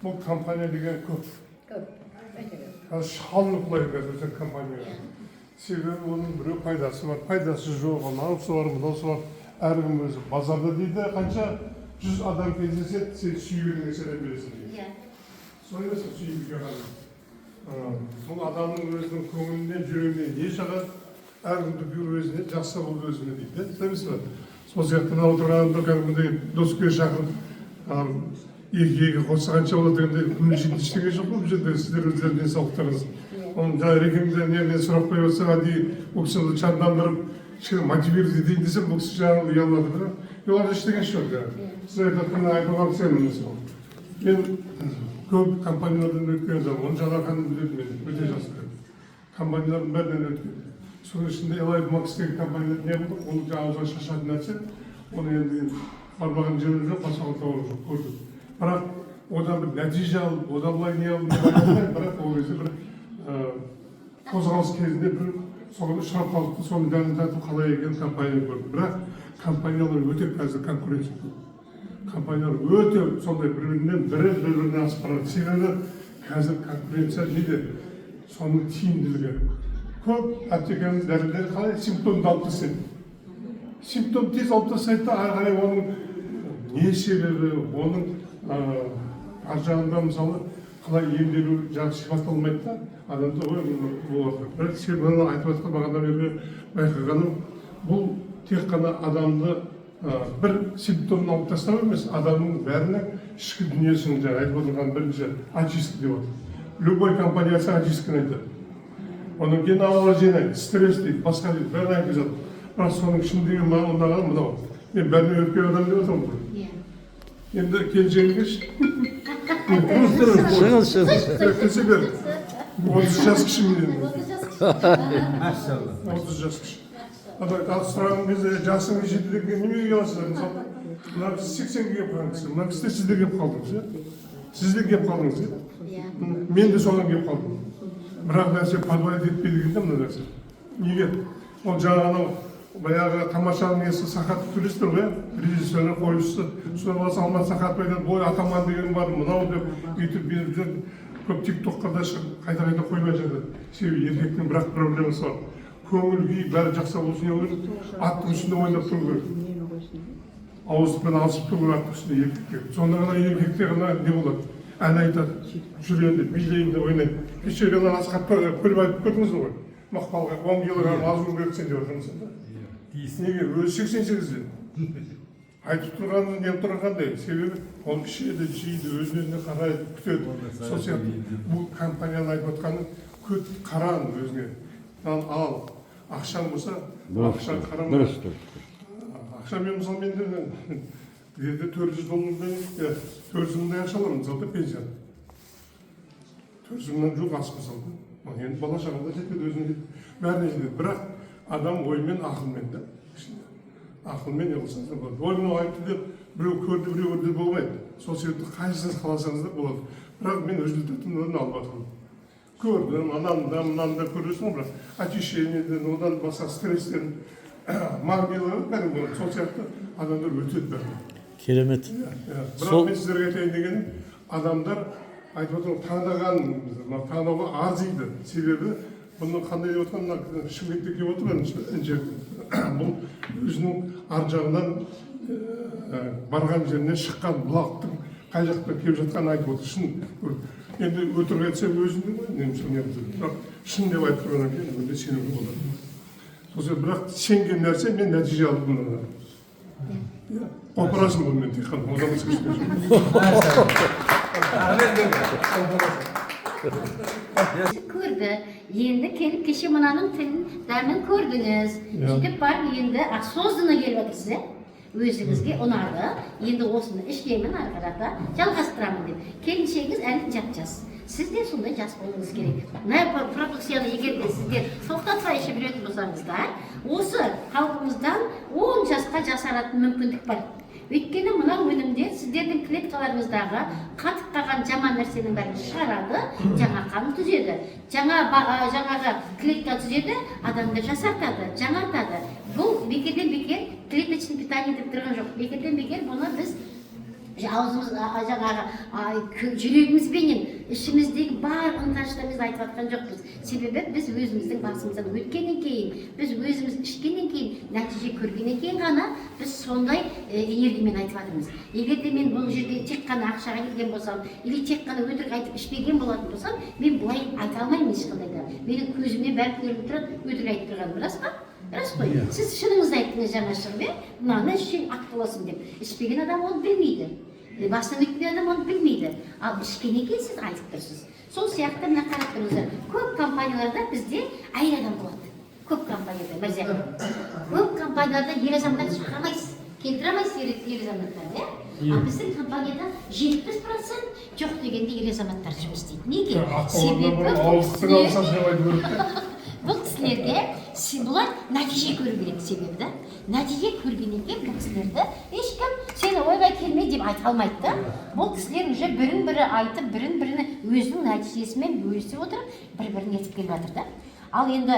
бұл компания деген көп. Қазір шалынып құлайды қазір компания. Себебі оның біреу пайдасы бар, пайдасы жоқ, анаусы бар, мынаусы бар. Әркім өзі базарда дейді қанша 100 адам кездеседі, сен сүйегіне сәлем бересің дейді. Солай емес сүйегіге қарай. Бұл адамның өзінің көңілінен, жүрегінен не шығады, әркімді өзіне жақсы бол өзіне дейді. Білеміз бе? Сол сияқты отырғанымда кәдімгідей доскөй шақырып, екі қосса қанша болады дегенде күн жейтін ештеңе жоқ қой бұл жерде сіздер өздерінің денсаулықтарыңыз. Оның жаңа рекомендациямен сұрақ қойып отырсаң, әдейі бұл кісіні шаттандырып, кішкене мотивировать етейін десем, бұл кісі жаңағы ұялады да. Оларда ештеңе жоқ. Сіз айтатын айтуға сенім мысалы. Мен көп компаниялардан өткен адаммын, оны Жанархан біледі мен, өте жас біледі. Компаниялардың бәрінен өткен. Соның ішінде Элайт Макс деген компанияда не болды, оны жаңағы шашатын нәрсе, оны енді бармаған жерім жоқ, басқа тауым жоқ, көрдім. Бірақ одан бір нәтиже алып, одан былай не алып, бірақ ол кезде бір қозғалыс кезінде бір соны ұшырап қалыпты, соны дәмін татып қалай екенін компания көрді. Бірақ компаниялар өте қазір конкуренция көп. Компаниялар өте сондай бір-біріне асып барады. Себебі қазір конкуренция неде? Соның тиімділігі. Көп аптеканың дәрілері қалай симптомды алып тастайды. Симптом тез алып тастайды да, ары қарай оның не себебі, оның ар жағында мысалы қалай емделу жағы сипатталмайды да, адамда ой болады. Бірақ сен мұны айтып жатқан бағанадан бері байқағаным, бұл тек қана адамды бір симптомын алып тастау емес, адамның бәрінің ішкі дүниесін жаңа айтып отырған бірінші очистка деп отыр. Любой компаниясы очистканы айтады. Оның кейін ауа жинайды, стресс дейді, басқа дейді, бәрін айтып жатыр. Бірақ соның ішіндегі маған ұнаған мынау. Мен бәріне өткен адам деп отырмын ғой. Енді келіншегіңіз Шығыңыз. кесе бер. 30 жас кіші менен. 30 жас кіші. Сұраған кезде жасыңыз жетті деген неге келасыздар? Мысалы, мына кісі 80-ге келіп қалдыңыз, мына кісі де сізде келіп қалдыңыз. Сізде келіп қалдыңыз. Мен де соған келіп қалдым. Бірақ нәрсе подвалит етпейді деген де мына нәрсе. Неге? Ол жаңағы баяғы тамашаның несі Сахатов білесіздер ғой, режиссері қойшысы. Соны баласы Алмат Сахатов айтады, бой атаман деген бар, мынау деп бүйтіп беріп жүр. Көп тиктокқа да шығып қайта-қайта қоймай жатады. Себебі еркектің бірақ проблемасы бар. Көңіл күй бәрі жақсы болсын не керек, аттың үстінде ойнап тұру керек. Ауыздықпен алысып тұру керек аттың үстінде еркекке. Сонда ғана еркекте ғана не болады? Ән айтады, жүргенде, билейінде ойнайды. Кеше ғана Асқатты көріп айтып көрдіңіз ғой. Мақпалға 10 килограмм азу берсең деп отырмысың да. Неге? Өзі 88-де. Айтып тұрғанын не тұрғандай. Себебі ол ішеді, жейді, өзіне қарайды, күтеді. Сол сияқты бұл компанияны айтып отқаны көт қаран өзіне. Ал, ақшам болса, ақша қарам. Ақша мен мысалы менде $400 400 мыңдай ақша аламын, мысалы пенсия. 400 мыңнан жоқ ас мысалы. Енді бала шағалда жетеді, өзіне бәріне жетеді. Бірақ адам оймен, ақылмен да. Ақылмен не қылсаңыз да болады. Оймен айтты деп, біреу көрді, біреу көрді болмайды. Сол себепті қайсыңыз қаласаңыз да болады. Бірақ мен результатын алып жатырмын. Көрдім, ананда көресің, бірақ очищениеден, одан басқа стресстен, магниялары кәдімгі, сол сияқты адамдар өтеді бәрі. Керемет. Бірақ мен сіздерге айтайын дегенім, адамдар айтып отырған таңдауға арзиды. Себебі бұны қандай деп отқан Шымкентте келіп отыр, бұл өзінің ар жағынан барған жеріне шыққан бұлақтың қай жақтан келіп жатқанын айтып отыр. Шын енді өтірік айтса өзінде ғой, бірақ шын деп айтып тұрғаннан кейін өте сенімді болады. Сосын бірақ сенген нәрсе мен нәтиже алдым. Қопырасың бұл мен тек қана одан көрді. Енді келіп кеше мынаның тілін дәмін көрдіңіз. Сөйтіп барып енді осознанно келіп отырсыз, өзіңізге ұнады. Енді осыны іштеймін, ары қарата жалғастырамын деп. Келіншегіңіз әлі жап-жас. Сіз де сондай жас болуыңыз керек. Мына продукцияны егер де сіздер тоқтатпай ішіп жүретін болсаңыздар, осы халқымыздан 10 жасқа жасаратын мүмкіндік бар. Өйткені мына өнімдер сіздердің клеткаларыңыздағы қатып қалған жаман нәрсенің бәрін шығарады, жаңа қан түзеді. Жаңағы клетка түзеді, адамды жасартады, жаңартады. Бұл бекерден бекер клеточный питание деп тұрған жоқ. Бекерден бекер бұны біз аузымыз жаңағы жүрегімізбенен ішіміздегі бар ынташылығымызды айтып жатқан жоқпыз. Себебі біз өзіміздің басымыздан өткеннен кейін, біз өзіміз ішкеннен кейін, нәтиже көргеннен кейін ғана біз сондай энергиямен айтып жатырмыз. Егер де мен бұл жерге тек қана ақшаға келген болсам, или тек қана өтірік айтып ішпеген болатын болсам, мен бұлай айта алмаймын ешқандай да. Менің көзімнен бәрі көрініп тұрады, өтірік айтып тұрғаным рас па? Рас қой. Сіз шыныңызды айттыңыз жаңашыл бе? Мынаны ішсең ақ боласың деп. Ішпеген адам оны білмейді. Басынан өткен адам оны білмейді. Ал ішкеннен кейін сіз айтып тұрсыз. Сол сияқты мына қарап тұрыңыздар. Көп компанияларда бізде әйел адам болады. Көп компанияда, Мәрзия. Көп компанияларда ер азаматтар шығармайсыз. Келтіре алмайсыз ер азаматтарды, иә? Ал біздің компанияда 70% жоқ дегенде ер азаматтар жұмыс істейді. Неге? Себебі бұл кісілерге бұлар нәтиже көру керек себебі да. Нәтиже көргеннен кейін бұл кісілерді ешкім сені ойға келме деп айта алмайды да. Бұл кісілер уже бірін-бірі айтып, бірін-біріне өзінің нәтижесімен бөлісіп отырып, бір-бірін етіп келіп жатыр да. Ал енді